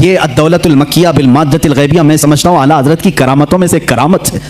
ये अद्दौलतुल मक्किया बिल माद्दतिल गैबिया मैं समझता हूँ आला हजरत की करामतों में से करामत है।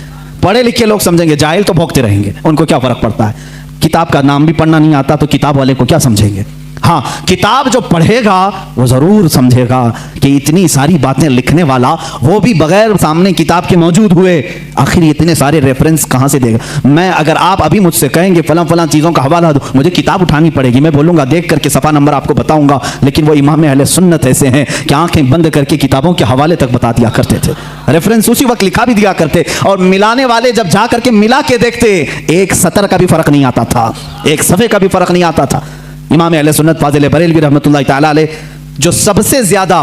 पढ़े लिखे लोग समझेंगे, जाहिल तो भौंकते रहेंगे, उनको क्या फर्क पड़ता है। किताब का नाम भी पढ़ना नहीं आता तो किताब वाले को क्या समझेंगे। हाँ, किताब जो पढ़ेगा वो जरूर समझेगा कि इतनी सारी बातें लिखने वाला वो भी बगैर सामने किताब के मौजूद हुए आखिर इतने सारे रेफरेंस कहाँ से देगा। मैं अगर आप अभी मुझसे कहेंगे फलां फलां चीज़ों का हवाला दो, मुझे किताब उठानी पड़ेगी, मैं बोलूँगा देख करके सफ़ा नंबर आपको बताऊँगा, लेकिन वो इमाम अहले सुन्नत ऐसे हैं कि आंखें बंद करके किताबों के हवाले तक बता दिया करते थे, रेफरेंस उसी वक्त लिखा भी दिया करते, और मिलाने वाले जब जा करके मिला के देखते एक सतर का भी फ़र्क नहीं आता था, एक सफ़े का भी फ़र्क नहीं आता था। इमाम अहले सुन्नत फाजिल बरेलवी रहमतुल्लाह ताला अलैह जो सबसे ज़्यादा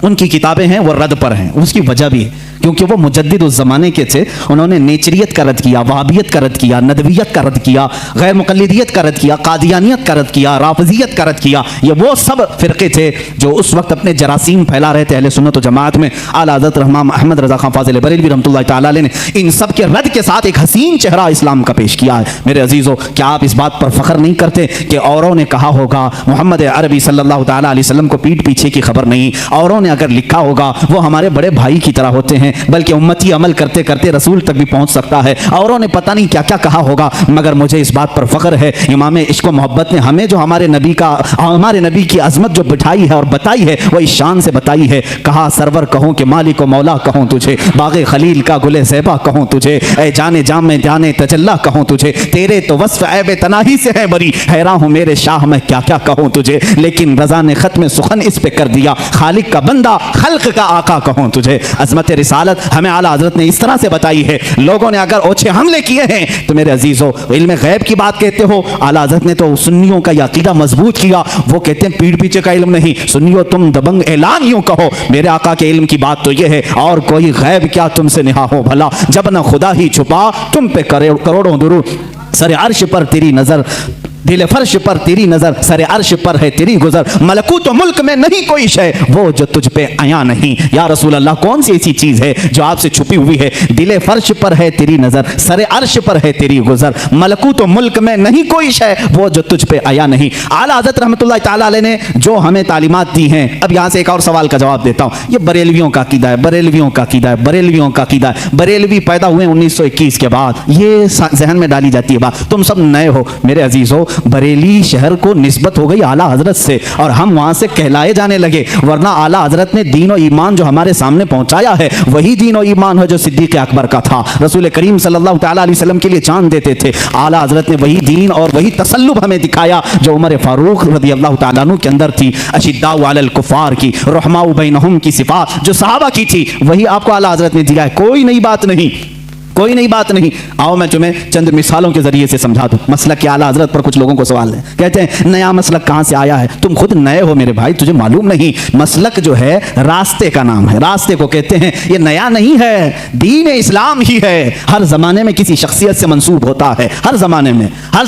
उनकी किताबें हैं वो रद्द पर हैं, उसकी वजह भी है क्योंकि वो मुजद्दिद उस ज़माने के थे। उन्होंने नेचरियत का रद्द किया, वहाबियत का रद्द किया, नदवियत का रद्द किया, गैर मुक़ल्लिदियत का रद्द किया, कादियानियत का रद्द किया, राफ़िज़ियत का रद्द किया। ये वो सब फ़िरक़े थे जो उस वक्त अपने जरासीम फैला रहे थे अहले सुन्नत व जमात में। आला हज़रत रहमान अहमद रज़ा ख़ान फ़ाज़िल बरेलवी रहमतुल्लाह ताला अलैह ने इन सब के रद्द के साथ एक हसीन चेहरा इस्लाम का पेश किया है। मेरे अजीज़ों, क्या आप इस बात पर फ़ख्र नहीं करते कि औरों ने कहा होगा मोहम्मद अरबी सल्लल्लाहु ताला अलैहि वसल्लम को पीठ पीछे की खबर नहीं, औरों ने अगर लिखा होगा वो हमारे बड़े भाई की तरह होते हैं, बल्कि उम्मती अमल करते करते रसूल तक भी पहुंच सकता है। औरों ने पता नहीं क्या क्या कहा होगा, मगर मुझे इस बात पर फख्र है इमाम इश्क व मोहब्बत ने हमें जो हमारे नबी की अजमत जो बिठाई है और बताई है वो इस शान से बताई है। कहा सरवर कहूँ कि मालिक व मौला कहूँ तुझे, बाग़े खलील का गुले ज़ैबा कहूँ तुझे, ए जाने जाम में जाने तजल्ला कहूँ तुझे, तेरे तो वस्फ़ ऐब तनाही से है बरी, हैरान हूँ मेरे शाह मैं क्या क्या कहूँ तुझे, लेकिन रज़ा ने ख़त्म सुखन इस पे कर दिया, खालिक का बंदा खल्क का आका कहूँ तुझे। अज़मत रिसालत हमें आला हज़रत ने इस तरह से बताई है। लोगों ने अगर ओछे हमले किए हैं तो मेरे अजीज़ों, इल्म गैब की बात कहते हो, आला हज़रत ने तो सुन्नियों का अक़ीदा मजबूत किया। वो कहते हैं पीठ पीछे का इल्म नहीं, सुन्नियों तुम दबंग ऐलान यूं कहो, मेरे आका के इल्म की बात तो ये है और कोई गैब क्या तुमसे निहा हो भला, जब न खुदा ही छुपा तुम पे करोड़ों दुरूद, सरे अर्श पर तेरी नज़र, दिल फर्श पर तेरी नजर, सरे अर्श पर है तेरी गुजर, मलकूत मुल्क में नहीं कोई शय वो जो तुझ पे आया नहीं। या रसूल अल्लाह, कौन सी ऐसी चीज है जो आपसे छुपी हुई है। दिल फर्श पर है तेरी नजर, सरे अर्श पर है तेरी गुजर, मलकूत मुल्क में नहीं कोई शय वो जो तुझ पे आया नहीं। आला हज़रत रहमतुल्लाह ताला अलैह ने जो हमें तालीमात दी हैं, अब यहाँ से एक और सवाल का जवाब देता हूँ। ये बरेलवियों का अक़ीदा है, बरेलवियों का अक़ीदा है, बरेलवियों का अक़ीदा है। बरेलवी पैदा हुए 1921 के बाद, ये जहन में डाली जाती है बात। तुम सब नए हो मेरे अजीज़ों, बरेली शहर को निस्बत हो गई आला हजरत से और हम वहां से कहलाए जाने लगे, वरना आला हजरत ने दीन और ईमान जो हमारे सामने पहुंचाया है वही दीन और ईमान है जो सिद्दीक़ अकबर का था। रसूल करीम सल्लल्लाहु तआला अलैहि वसल्लम के लिए जान देते थे। आला हजरत ने वही दीन और वही तसल्लुब हमें दिखाया जो उमर फारूक रज़ियल्लाहु तआला अन्हु के अंदर थी। अशिद्दाउ अलल कुफ़ार की, रहमाउ बैनहुम की सिफात जो सहाबा की थी वही आपको आला हजरत ने दिया है। कोई नई बात नहीं, कोई नई बात नहीं। आओ मैं तुम्हें चंद मिसालों के जरिए से समझा दूं। मसलक के आला हजरत पर कुछ लोगों को सवाल है, कहते हैं नया मसलक कहां से आया है। तुम खुद नए हो मेरे भाई, तुझे मालूम नहीं। मसलक जो है रास्ते का नाम है, रास्ते को कहते हैं। ये नया नहीं है, दीन इस्लाम ही है। हर जमाने में किसी शख्सियत से मंसूब होता है, हर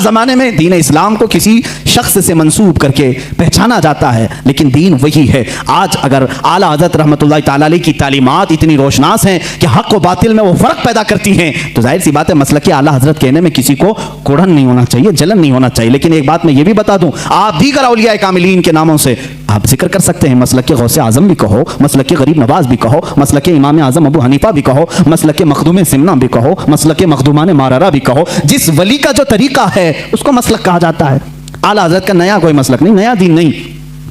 जमाने में दीन इस्लाम को किसी शख्स से मंसूब करके पहचाना जाता है, लेकिन दीन वही है। आज अगर आला हजरत रहमतुल्लाह ताला अलैह की तालीमात इतनी रोशनास हैं कि हक व बातिल में वो फर्क पैदा करती हैं, तो जाहिर सी बात है मसलक के आला हजरत कहने में किसी को कुड़न नहीं होना चाहिए, जलन नहीं होना चाहिए। लेकिन एक बात मैं ये भी बता दूं, आप दीगर औलिया कामिलीन के नामों से आप जिक्र कर सकते हैं। मसलक के गौसे आजम भी कहो, मसलक के गरीब नवाज भी कहो, मसलक के इमाम आजम अबू हनीफा भी कहो, मसलक के मखदूम सिमना भी कहो, मसलक के मखदूमान मारारा भी कहो। जिस वली का जो तरीका है उसको मसलक कहा जाता है। आला हजरत का नया कोई मसलक नहीं, नया दीन नहीं।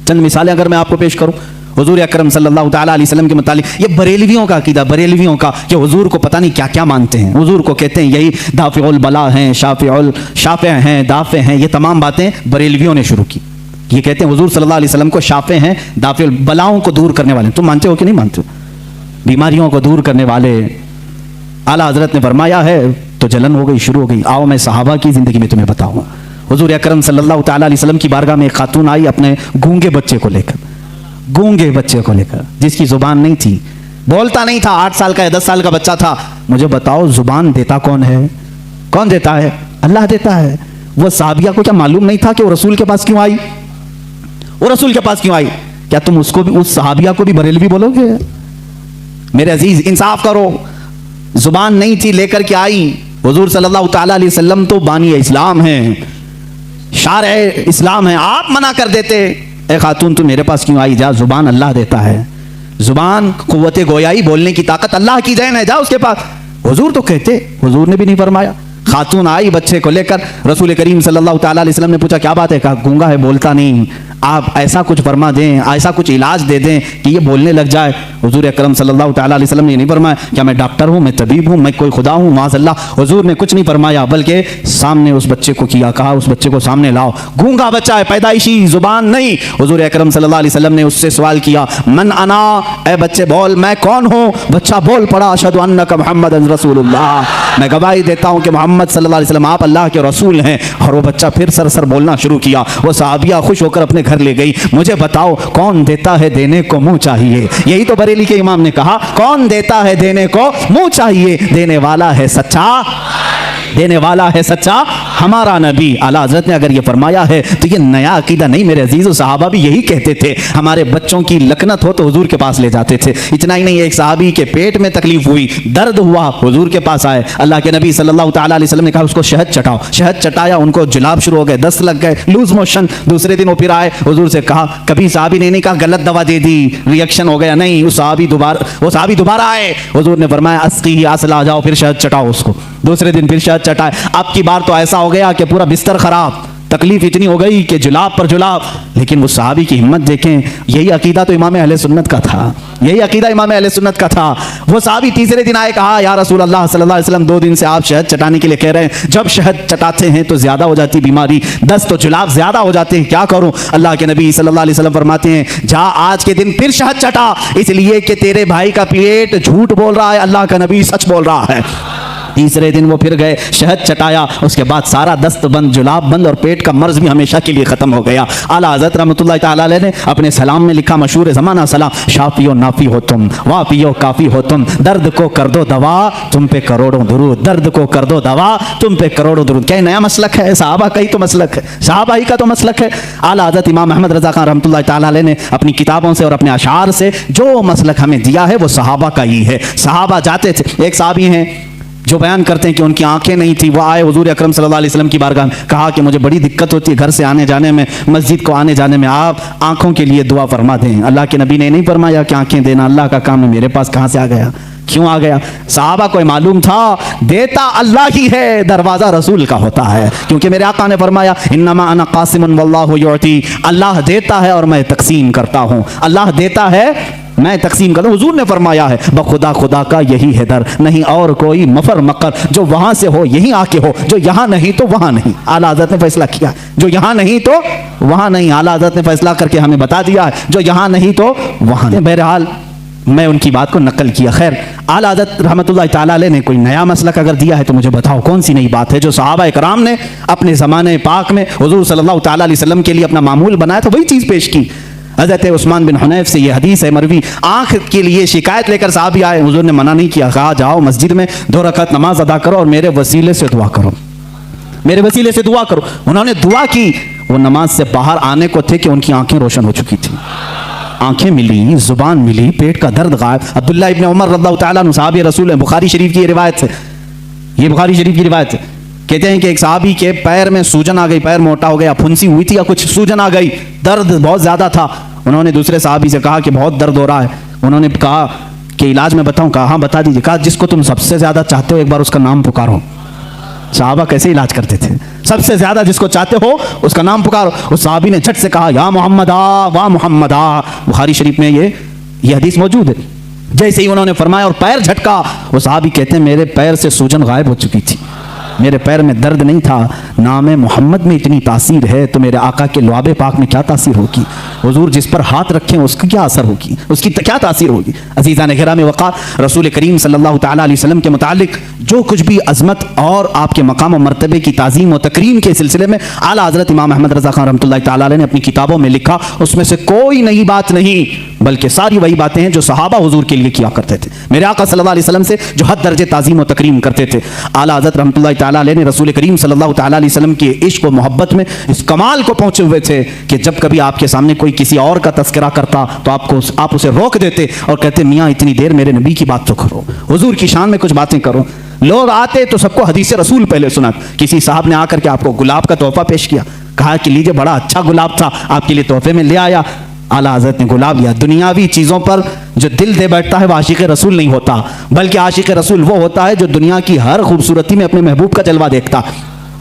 चंद मिसालें अगर मैं आपको पेश करूं हुजूर अकरम सल्लल्लाहु तआला अलैहि वसल्लम के मुतालिक, ये बरेलवियों का अकीदा, बरेलवियों का कि हुजूर को पता नहीं क्या क्या मानते हैं। हुजूर को कहते हैं यही दाफ़िउल बला हैं, शाफ़े हैं, दाफ़े हैं। ये तमाम बातें बरेलवियों ने शुरू की। ये कहते हैं हुजूर सल्लल्लाहु अलैहि वसल्लम को शाफ़े हैं, दाफ़िउल बलाओं को दूर करने वाले। तुम मानते हो कि नहीं मानते हो? बीमारियों को दूर करने वाले। आला हजरत ने फरमाया है तो जलन हो गई, शुरू हो गई। आओ मैं सहाबा की ज़िंदगी में तुम्हें बताऊँगा। हुजूर अकरम सल्लल्लाहु तआला अलैहि वसल्लम की बारगाह में एक खातून आई अपने गूंगे बच्चे को लेकर, जिसकी जुबान नहीं थी, बोलता नहीं था, 8 साल का या 10 साल का बच्चा था। मुझे बताओ जुबान देता कौन है? कौन देता है? अल्लाह देता है। वो साहबिया को क्या मालूम नहीं था कि वो रसूल के पास क्यों आई? वो रसूल के पास क्यों आई? क्या तुम उसको भी, उस साहबिया को भी बरेलवी बोलोगे? मेरे अजीज इंसाफ करो। जुबान नहीं थी, लेकर के आई। हुजूर सल्लल्लाहु तआला अलैहि वसल्लम तो बानी इस्लाम हैं, शार इस्लाम है। आप मना कर देते, ए खातून तू मेरे पास क्यों आई? जा, जुबान अल्लाह देता है। जुबान, कुव्वत गोयाई, बोलने की ताकत अल्लाह की देन है, जा उसके पास। हुजूर तो कहते, हुजूर ने भी नहीं फरमाया। खातून आई बच्चे को लेकर, रसूल करीम सल्लल्लाहु ताला अलैहि वसल्लम ने पूछा क्या बात है? कहा गूंगा है, बोलता नहीं, आप ऐसा कुछ फरमा दें, ऐसा कुछ इलाज दे दें कि ये बोलने लग जाए। हुजूर अकरम सल्लल्लाहु ताला अलैहि वसल्लम ने नहीं फरमाया क्या मैं डॉक्टर हूँ, मैं तबीब हूँ, मैं कोई खुदा हूँ, माज़अल्लाह। हुजूर ने कुछ नहीं फरमाया, बल्कि सामने उस बच्चे को किया, कहा उस बच्चे को सामने लाओ, गूंगा बच्चा है, पैदाइशी जुबान नहीं। हुजूर अकरम सल्लल्लाहु अलैहि वसल्लम ने उससे सवाल किया मन अना, ए बच्चे बोल मैं कौन हूँ? बच्चा बोल पड़ा अशहदु अन्नका मुहम्मदन रसूलुल्लाह, मैं गवाही देता हूँ कि मोहम्मद सल्लल्लाहु अलैहि वसल्लम आप अल्लाह के रसूल हैं। और वो बच्चा फिर सरसर बोलना शुरू किया। वो सहाबिया खुश होकर अपने घर ले गई। मुझे बताओ कौन देता है देने को मुंह चाहिए? यही तो बरेली के इमाम ने कहा, कौन देता है देने को मुंह चाहिए? देने वाला है सच्चा, देने वाला है सच्चा हमारा नबी। आला हजरत ने अगर ये फरमाया है तो ये नया अकीदा नहीं मेरे अजीज़। सहाबा भी यही कहते थे, हमारे बच्चों की लकनत हो तो हुजूर के पास ले जाते थे। इतना ही नहीं, एक सहाबी के पेट में तकलीफ हुई, दर्द हुआ, हुजूर के पास आए। अल्लाह के नबी सल्लल्लाहु ताला अलैहि वसल्लम ने कहा उसको शहद चटाओ। शहद चटाया, उनको जुलाब शुरू हो गए, दस्त लग गए, लूज मोशन। दूसरे दिन वो फिर आए, हुजूर से कहा, कभी सहाबी ने नहीं कहा गलत दवा दे दी, रिएक्शन हो गया, नहीं, वो सहाबी दोबारा आए। हुजूर ने फरमाया अस्की असला, जाओ फिर शहद चटाओ उसको। दूसरे दिन फिर शहद चटाए। अब की बार तो ऐसा हो गया कि पूरा बिस्तर खराब, तकलीफ इतनी हो गई कि जुलाब पर जुलाब। लेकिन वो सहाबी की हिम्मत देखें, यही अकीदा तो इमाम अहले सुन्नत का था, यही अकीदा इमाम अहले सुन्नत का था। वो सहाबी तीसरे दिन आए, कहा या रसूल अल्लाह सल्लल्लाहु अलैहि वसल्लम 2 दिन से आप शहद चटाने के लिए कह रहे हैं, जब शहद चटाते हैं तो ज्यादा हो जाती बीमारी, दस्त तो जुलाब ज्यादा हो जाते हैं, क्या करूं? अल्लाह के नबी सल्लल्लाहु अलैहि वसल्लम फरमाते हैं जा आज के दिन फिर शहद चटा, इसलिए कि तेरे भाई का पेट झूठ बोल रहा है, अल्लाह का नबी सच बोल रहा है। तीसरे दिन वो फिर गए, शहद चटाया, उसके बाद सारा दस्त बंद, जुलाब बंद और पेट का मर्ज भी हमेशा के लिए खत्म हो गया। आला हज़रत रहमतुल्लाह तआला अलैह ने अपने सलाम में लिखा, मशहूर ज़माना सलाम, शाफी और नाफी हो तुम, वाफी और काफ़ी हो तुम, दर्द को कर दो दवा तुम पे करोड़ों दुरूद, दर्द को कर दो दवा तुम पे करोड़ों दुरूद। क्या नया मसलक है? सहाबा का ही तो मसलक है, सहाबा ही का तो मसलक है। आला हज़रत इमाम अहमद रज़ा खान रहमतुल्लाह तआला अलैह ने अपनी किताबों से और अपने अशार से जो मसलक हमें दिया है वो सहाबा का ही है। सहाबा जाते थे, एक सहाबी हैं जो बयान करते हैं कि उनकी आंखें नहीं थी, वो आए हुजूर अकरम सल्लल्लाहु अलैहि वसल्लम की बारगाह में, कहा कि मुझे बड़ी दिक्कत होती है घर से आने जाने में, मस्जिद को आने जाने में, आप आंखों के लिए दुआ फरमा दें। अल्लाह के नबी ने नहीं फरमाया कि आंखें देना अल्लाह का काम है, मेरे पास कहाँ से आ गया, क्यों आ गया? सहाबा को मालूम था देता अल्लाह ही है, दरवाजा रसूल का होता है, क्योंकि मेरे आका ने फरमाया इन्नमा अना कासिमुन वल्लाहु युअती, अल्लाह देता है और मैं तकसीम करता हूँ, अल्लाह देता है मैं तकसीम करता हूँ। हुजूर ने फरमाया है बखुदा खुदा का यही है दर, नहीं और कोई मफर मकर, जो वहां से हो यहीं आके हो, जो यहाँ नहीं तो वहां नहीं। आला हज़रत ने फैसला किया, जो यहाँ नहीं तो वहां नहीं। आला हज़रत ने फैसला करके हमें बता दिया है, जो यहाँ नहीं तो वहां नहीं। बहरहाल मैं उनकी बात को नकल किया। खैर, आला हज़रत रहमतुल्लाह तआला अलैह ने कोई नया मसलक अगर दिया है तो मुझे बताओ कौन सी नई बात है जो सहाबा इकराम ने अपने ज़माने पाक में हुजूर सल्लल्लाहु तआला अलैहि वसल्लम के लिए अपना मामूल बनाया था, वही चीज़ पेश की। हज़रत उस्मान बिन हुनैफ से ये हदीस है मरवी, आँख के लिए शिकायत लेकर साहबी आए, हुजूर ने मना नहीं किया, कहा जाओ मस्जिद में 2 रकात नमाज अदा करो और मेरे वसीले से दुआ करो, मेरे वसीले से दुआ करो। उन्होंने दुआ की, वो नमाज से बाहर आने को थे कि उनकी आंखें रोशन हो चुकी थी, आंखें मिली, जुबान मिली, पेट का दर्द गायब। अब्दुल्लाह इब्न उमर रज़ियल्लाहु तआला अन्हु सहाबी रसूल है, बुखारी शरीफ की रिवायत है, ये बुखारी शरीफ की रिवायत है। कहते हैं कि एक सहाबी के पैर में सूजन आ गई, पैर मोटा हो गया, फुंसी हुई थी या कुछ सूजन आ गई, दर्द बहुत ज्यादा था। उन्होंने दूसरे सहाबी से कहा कि बहुत दर्द हो रहा है, उन्होंने कहा कि इलाज में बताऊं? कहा हाँ बता दीजिए। कहा जिसको तुम सबसे ज्यादा चाहते हो एक बार उसका नाम पुकारो। सहाबा कैसे इलाज करते थे, सबसे ज्यादा जिसको चाहते हो उसका नाम पुकारो। उस सहाबी ने झट से कहा या मोहम्मदा वा मोहम्मदा, बुखारी शरीफ में ये हदीस मौजूद है। जैसे ही उन्होंने फरमाया और पैर झटका, वो सहाबी कहते हैं मेरे पैर से सूजन गायब हो चुकी थी, मेरे पैर में दर्द नहीं था। नाम मोहम्मद में इतनी तासीर है तो मेरे आका के लुआबे पाक में क्या तासीर होगी? हुजूर जिस पर हाथ रखें उसका क्या असर होगी, उसकी क्या तासीर होगी? अज़ीज़ान गिराम वक़ार, रसूल करीम सल्लल्लाहु तआला अलैहि वसल्लम के मुतालिक जो कुछ भी अज़मत और आपके मकाम और मर्तबे की ताज़ीम और तकरीम के सिलसिले में आला हज़रत इमाम अहमद रज़ा खान रहमतुल्लाह तआला अलैह ने अपनी किताबों में लिखा, उसमें से कोई नई बात नहीं, बल्कि सारी वही बातें हैं जो सहाबा हुजूर के लिए किया करते थे, मेरे आका सल्लल्लाहु अलैहि वसल्लम से जो हद दर्जे ताज़ीम और तकरीम करते थे। आला हज़रत रहमतुल्लाह तआला अलैह ने रसूल करीम सल्लल्लाहु तआला अलैहि वसल्लम के इश्क और मोहब्बत में इस कमाल को पहुंचे हुए थे कि जब कभी आपके सामने कोई किसी और का तस्करा करता तो आप उसे रोक देते और कहते मियाँ इतनी देर मेरे नबी की बात तो करो, हुजूर की शान में कुछ बातें करो। लोग आते तो सबको हदीस रसूल पहले सुना। किसी साहब ने आकर के आपको गुलाब का तोहफा पेश किया, कहा कि लीजिए बड़ा अच्छा गुलाब था, आपके लिए तोहफे में ले आया। आला हज़रत ने गुलाब लिया। दुनियावी चीज़ों पर जो दिल दे बैठता है वह आशिक़ रसूल नहीं होता, बल्कि आशिक़ रसूल वो होता है जो दुनिया की हर खूबसूरती में अपने महबूब का जलवा देखता।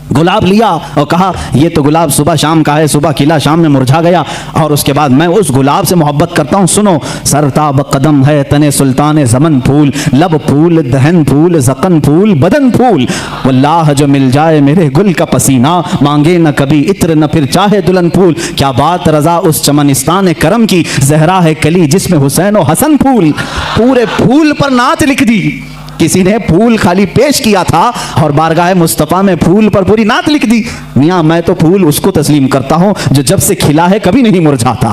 गुलाब लिया और कहा ये तो गुलाब सुबह शाम का है, सुबह खिला शाम में मुरझा गया, और उसके बाद मैं उस गुलाब से मोहब्बत करता हूँ। सुनो, सरताब कदम है तने सुल्तान ज़मन फूल, लब फूल दहन फूल ज़क़न फूल बदन फूल, वल्लाह जो मिल जाए मेरे गुल का पसीना, मांगे न कभी इत्र न फिर चाहे दुल्हन फूल। क्या बात रज़ा उस चमनिस्तान करम की, ज़हरा है कली जिसमें हुसैन और हसन फूल। पूरे फूल पर नात लिख दी, किसी ने फूल खाली पेश किया था और बारगाह मुस्तफ़ा में फूल पर पूरी नात लिख दी। मियाँ मैं तो फूल उसको तस्लीम करता हूँ जो जब से खिला है कभी नहीं मुरझाता,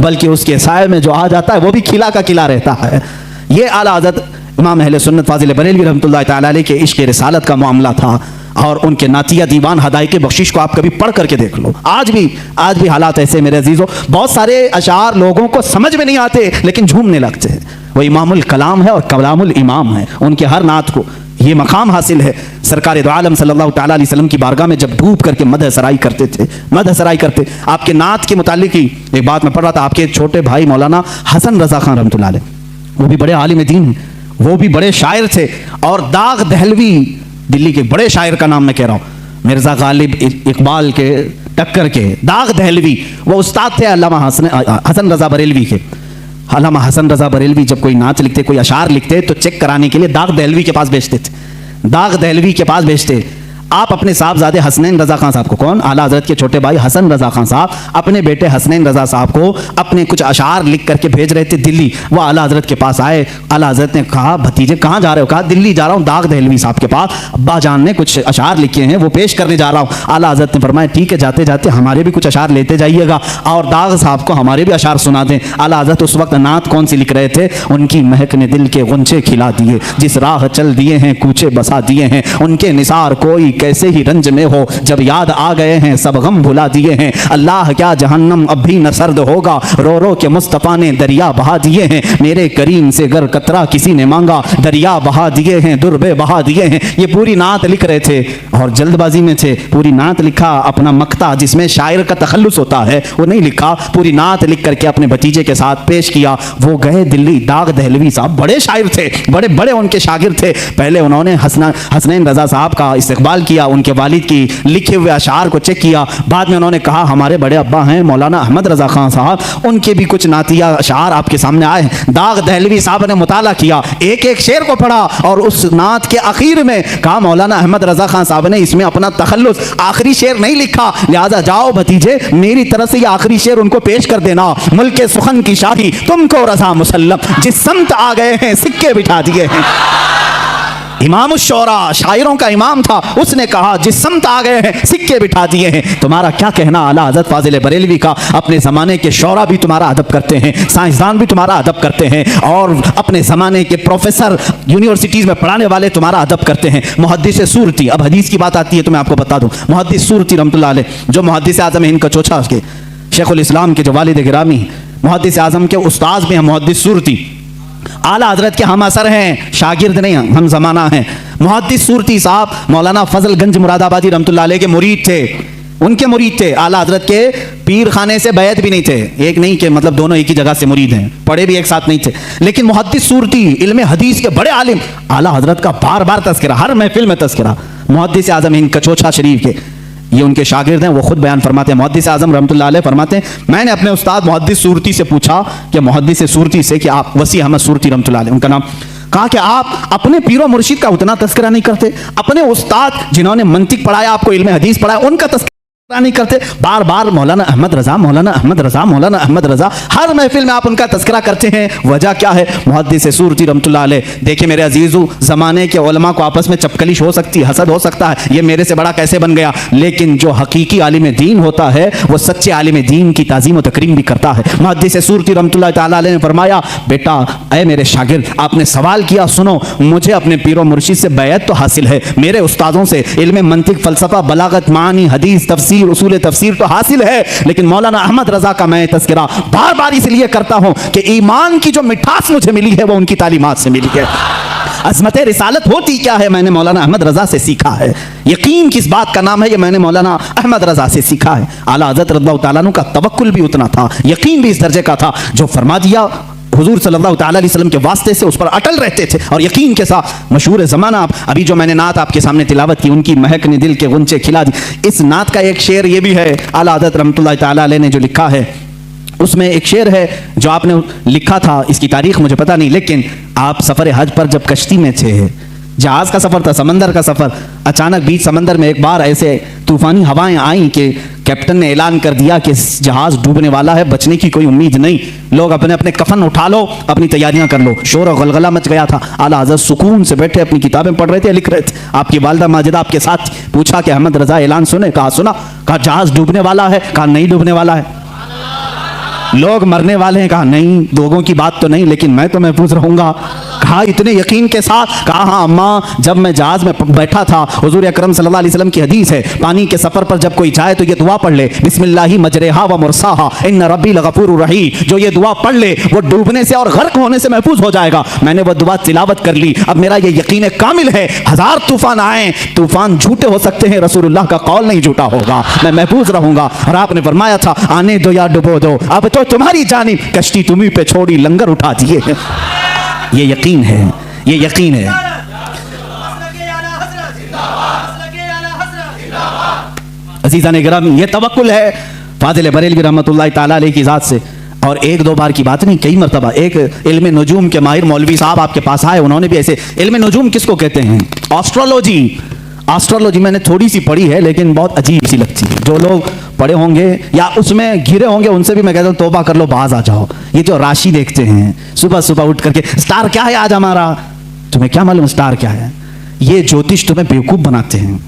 बल्कि उसके साए में जो आ जाता है वो भी खिला का खिला रहता है। ये आला हज़रत इमाम अहले सुन्नत फाजिल बरेलवी रहमतुल्लाह तआला अलैह के इश्क़ रिसालत का मामला था। और उनके नातिया दीवान हदायक़ बख्शिश को आप कभी पढ़ करके देख लो। आज भी हालात ऐसे मेरे अजीज़ों, बहुत सारे अशार लोगों को समझ में नहीं आते लेकिन झूमने लगते हैं। वो इमामुल कलाम है और कलामुल इमाम है, उनके हर नात को ये मकाम हासिल है। सरकार दो आलम सल्लल्लाहु तआला अलैहि वसल्लम की बारगाह में जब डूब करके मदह सराई करते थे, मदह सराई करते। आपके नात के मुतालिक ही एक बात मैं पढ़ रहा था, आपके छोटे भाई मौलाना हसन रज़ा खान रहमतुल्लाह अलैह, वो भी बड़े आलिम दीन हैं, वो भी बड़े शायर थे। और दाग दहलवी, दिल्ली के बड़े शायर का नाम मैं कह रहा हूँ, मिर्ज़ा गालिब इकबाल के टक्कर के दाग दहलवी, वो उस्ताद थे अल्लामा हसन रज़ा बरेलवी के। अल्लामा हसन रज़ा बरेलवी जब कोई नाच लिखते, कोई अशार लिखते तो चेक कराने के लिए दाग दहलवी के पास भेजते थे, दाग दहलवी के पास भेजते। आप अपने साहबजादे हसनैन रज़ा खान साहब को, कौन, आला हज़रत के छोटे भाई हसन रज़ा खान साहब अपने बेटे हसनैन रज़ा साहब को अपने कुछ अशार लिख करके भेज रहे थे दिल्ली। वो आला हज़रत के पास आए, आला हज़रत ने कहा भतीजे कहाँ जा रहे हो? कहा दिल्ली जा रहा हूँ दाग दहलवी साहब के पास, अब्बा जान ने कुछ अशार लिखे हैं वो पेश करने जा रहा हूँ। आला हज़रत ने फरमाया ठीक है, जाते जाते हमारे भी कुछ अशार लेते जाइएगा और दाग साहब को हमारे भी अशार सुना दें। आला हज़रत उस वक्त नात कौन सी लिख रहे थे? उनकी महक ने दिल के गुंचे खिला दिए, जिस राह चल दिए हैं कूचे बसा दिए हैं, उनके निसार कोई कैसे ही रंज में हो, जब याद आ गए हैं सब गम भुला दिए हैं। अल्लाह क्या जहन्नम अब भी न सर्द होगा, रो रो के मुस्तफ़ा ने दरिया बहा दिए हैं, मेरे करीम से गर कतरा किसी ने मांगा, दरिया बहा दिए हैं दुर्बे बहा दिए हैं। ये पूरी नात लिख रहे थे और जल्दबाजी में थे, पूरी नात लिखा, अपना मक्ता जिसमें शायर का तखल्लुस होता है वो नहीं लिखा, पूरी नात लिख करके अपने भतीजे के साथ पेश किया। वो गए दिल्ली, दाग दहलवी साहब बड़े शायर थे, बड़े बड़े उनके शागिर्द थे। पहले उन्होंने हसनैन रज़ा साहब का इस्तकबाल किया, उनके वालिद की लिखे हुए अशार को चेक किया। बाद में उन्होंने कहा हमारे बड़े अब्बा हैं मौलाना अहमद रज़ा खान साहब, उनके भी कुछ नातिया अशार आपके सामने आए हैं। दाग दहलवी साहब ने मुताला किया, एक एक शेर को पढ़ा और उस नात के आखिर में कहा मौलाना अहमद रज़ा खान साहब ने इसमें अपना तखल्लुस आखिरी शेर नहीं लिखा, लिहाजा जाओ भतीजे मेरी तरफ से ये आखिरी शेर उनको पेश कर देना। मुल्के सुखन की शाही तुमको रज़ा मुसल्लम, जिस समत आ गए हैं सिक्के बिठा दिए हैं। इमाम शोरा, शायरों का इमाम था, उसने कहा जिस समत आ गए हैं सिक्के बिठा दिए हैं। तुम्हारा क्या कहना आला हज़रत फाजिल बरेलवी का? अपने ज़माने के शोरा भी तुम्हारा अदब करते हैं, साइंसदान भी तुम्हारा अदब करते हैं और अपने ज़माने के प्रोफेसर यूनिवर्सिटीज़ में पढ़ाने वाले तुम्हारा अदब करते हैं। मुहद्दिस सूरती, अब हदीस की बात आती है तो मैं आपको बता दूँ, मुहद्दिस सूरती रहमतुल्लाह अलैह जो मुहद्दिस आज़म हिंद कचोचा के शेखुल इस्लाम के जो वालिद गिरामी मुहद्दिस आज़म के उस्ताद में हैं मुहद्दिस सूरती, आला हज़रत के हम असर हैं, शागिर्द नहीं हम ज़माना हैं। मुहद्दिस सूरती साहब मौलाना फजल गंज मुरादाबादी रहमतुल्लाह अलैह के मुरीद थे, उनके मुरीद थे। आला हज़रत के पीर खाने से बैत भी नहीं थे, एक नहीं कि मतलब दोनों एक ही जगह से मुरीद हैं, पढ़े भी एक साथ नहीं थे, लेकिन मुहद्दिस सूरती इल्म हदीस के बड़े आलिम, आला हज़रत का बार बार तज़किरा, हर महफिल में तज़किरा। मुहद्दिस आज़म हिंद कचोचा शरीफ के ये उनके शागिर्द हैं, वो खुद बयान फरमाते हैं। मुहद्दिस आज़म रहमतुल्लाह अलैह फरमाते हैं मैंने अपने उस्ताद मुहद्दिस सूरती से पूछा कि मुहद्दिस सूरती से कि आप वसी अहमद सूरती रहमतुल्लाह अलैह उनका नाम, कहा कि आप अपने पीरो मुर्शिद का उतना तज़किरा नहीं करते, अपने उस्ताद जिन्होंने मंतिक पढ़ाया, आपको इल्म हदीस पढ़ाया, उनका तज़किरा नहीं करते। बार बार मौलाना अहमद रज़ा, मौलाना अहमद रज़ा, मौलाना अहमद रज़ा, हर महफिल में आप उनका तज़किरा करते हैं। वजह क्या है? मुहद्दिस सूरती रहमतुल्लाह अलैह, देखिए मेरे अजीज़ों, ज़माने के उलमा को आपस में चपकलिश हो सकती है, हसद हो सकता है, ये मेरे से बड़ा कैसे बन गया, लेकिन जो हकीकी आलिम दीन होता है वो सच्चे आलिम दीन की ताज़ीम व तकरीम भी करता है। मुहद्दिस सूरती रहमतुल्लाह तआला अलैह ने फरमाया बेटा ऐ मेरे शागिर्द, आपने सवाल किया, सुनो, मुझे अपने पीरो मुर्शिद से बैत तो हासिल है, मेरे उस्तादों से इल्म मंतिक, फ़लसफ़ा, बलागत, मानी, हदीस, तफसीर, उसूल तफसीर तो हासिल है, लेकिन मौलाना अहमद रज़ा का मैं तज़किरा बार बार इसलिए करता हूं कि ईमान की जो मिठास मुझे मिली है वो उनकी तालीमात से मिली है। अज़मत रिसालत होती क्या है मैंने मौलाना अहमद रजा से सीखा है। यकीन किस बात का नाम है ये मैंने मौलाना अहमद रजा से सीखा है। आला हज़रत रज़ियल्लाहु ताला अन्हु का तवक्कुल भी उतना था, यकीन भी इस दर्जे का था, जो फरमा दिया हुजूर सल्लल्लाहु ताला अलैहि वसल्लम के वास्ते से उस पर अटल रहते थे और यकीन के साथ। मशहूर ज़माना आप अभी जो मैंने नात आपके सामने तिलावत की, उनकी महक ने दिल के गुंचे खिला दी, इस नात का एक शेर ये भी है, आला हज़रत रहमतुल्लाहि ताला अलैहि ने जो लिखा है, उसमें एक शेर है जो आपने लिखा था, इसकी तारीख मुझे पता नहीं, लेकिन आप सफ़र हज पर जब कश्ती में थे, जहाज़ का सफ़र था, समंदर का सफ़र, अचानक बीच समंदर में एक बार ऐसे तूफ़ानी हवाएं आईं कि कैप्टन ने ऐलान कर दिया कि जहाज़ डूबने वाला है, बचने की कोई उम्मीद नहीं, लोग अपने अपने कफन उठा लो, अपनी तैयारियां कर लो। शोर और गलगला मच गया था। आला हज़रत सुकून से बैठे अपनी किताबें पढ़ रहे थे, लिख रहे थे। आपकी वालिदा माजिदा आपके साथ, पूछा कि अहमद रजा ऐलान सुने? कहा सुना। कहा जहाज़ डूबने वाला है? कहा नहीं डूबने वाला है। लोग मरने वाले हैं? कहा नहीं, लोगों की बात तो नहीं, लेकिन मैं तो महफूज रहूंगा। कहा इतने यकीन के साथ? कहा हाँ अम्मा, जब मैं जहाज में बैठा था, हुजूर अकरम सल्लल्लाहु अलैहि वसल्लम की हदीस है, पानी के सफर पर जब कोई जाए तो ये दुआ पढ़ ले, बिस्मिल्लाहि मजरेहा व मुरसाहा इन्ना रब्बी लगफूरुर रहीम। जो ये दुआ पढ़ ले वो डूबने से और गर्क होने से महफूज हो जाएगा। मैंने वो दुआ तिलावत कर ली। अब मेरा ये यकीन कामिल है, हजार तूफान आए, तूफान झूठे हो सकते हैं, रसूलुल्लाह का कौल नहीं झूठा होगा, मैं महफूज रहूंगा। और आपने फरमाया था आने दो या डुबो दो, अब तो तुम्हारी जानिब कश्ती तुम्ही पे छोड़ी, लंगर उठा दिए। ये यकीन है, ये यकीन है। अज़ीज़ान इकराम, ये तवक्कुल है फाज़िल बरेलवी रहमतुल्लाहि ताला अलैहि की ज़ात से। और एक दो बार की बात नहीं, कई मरतबा। एक इल्म नजूम के माहिर मौलवी साहब आपके पास आए, उन्होंने भी ऐसे, इल्म नजूम किसको कहते हैं? एस्ट्रोलॉजी। एस्ट्रोलॉजी मैंने थोड़ी सी पढ़ी है, लेकिन बहुत अजीब सी लगती है। जो लोग पढ़े होंगे या उसमें घिरे होंगे, उनसे भी मैं कहता हूँ तौबा कर लो, बाज आ जाओ। ये जो राशि देखते हैं सुबह सुबह उठ करके, स्टार क्या है आज हमारा, तुम्हें क्या मालूम स्टार क्या है? ये ज्योतिष तुम्हें बेवकूफ़ बनाते हैं,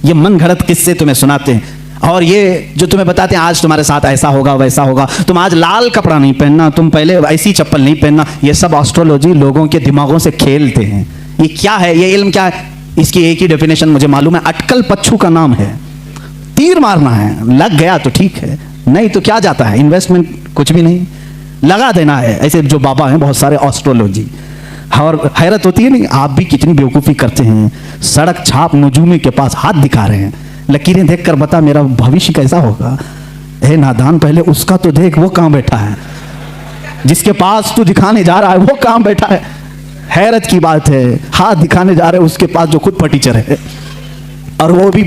ये मन घड़त किस्से तुम्हें सुनाते हैं, और ये जो तुम्हें बताते हैं आज तुम्हारे साथ ऐसा होगा वैसा होगा, तुम आज लाल कपड़ा नहीं पहनना, तुम पहले ऐसी चप्पल नहीं पहनना। ये सब एस्ट्रोलॉजी लोगों के दिमागों से खेलते हैं। ये क्या है? ये इल्म क्या है? इसकी एक ही डेफिनेशन मुझे मालूम है, अटकल पच्छू का नाम है। तीर मारना है, लग गया तो ठीक है, नहीं तो क्या जाता है, इन्वेस्टमेंट कुछ भी नहीं, लगा देना है। ऐसे जो बाबा हैं बहुत सारे एस्ट्रोलॉजी। और हैरत होती है नहीं, आप भी कितनी बेवकूफ़ी करते हैं। सड़क छाप नजूमी के पास हाथ दिखा रहे हैं, लकीरें देखकर बता मेरा भविष्य कैसा होगा। ए नादान, पहले उसका तो देख, वो कहाँ बैठा है, जिसके पास तू दिखाने जा रहा है वो कहाँ बैठा है। हैरत की बात है, हाथ दिखाने जा रहे हैं उसके पास जो खुद फटीचर है, और वो भी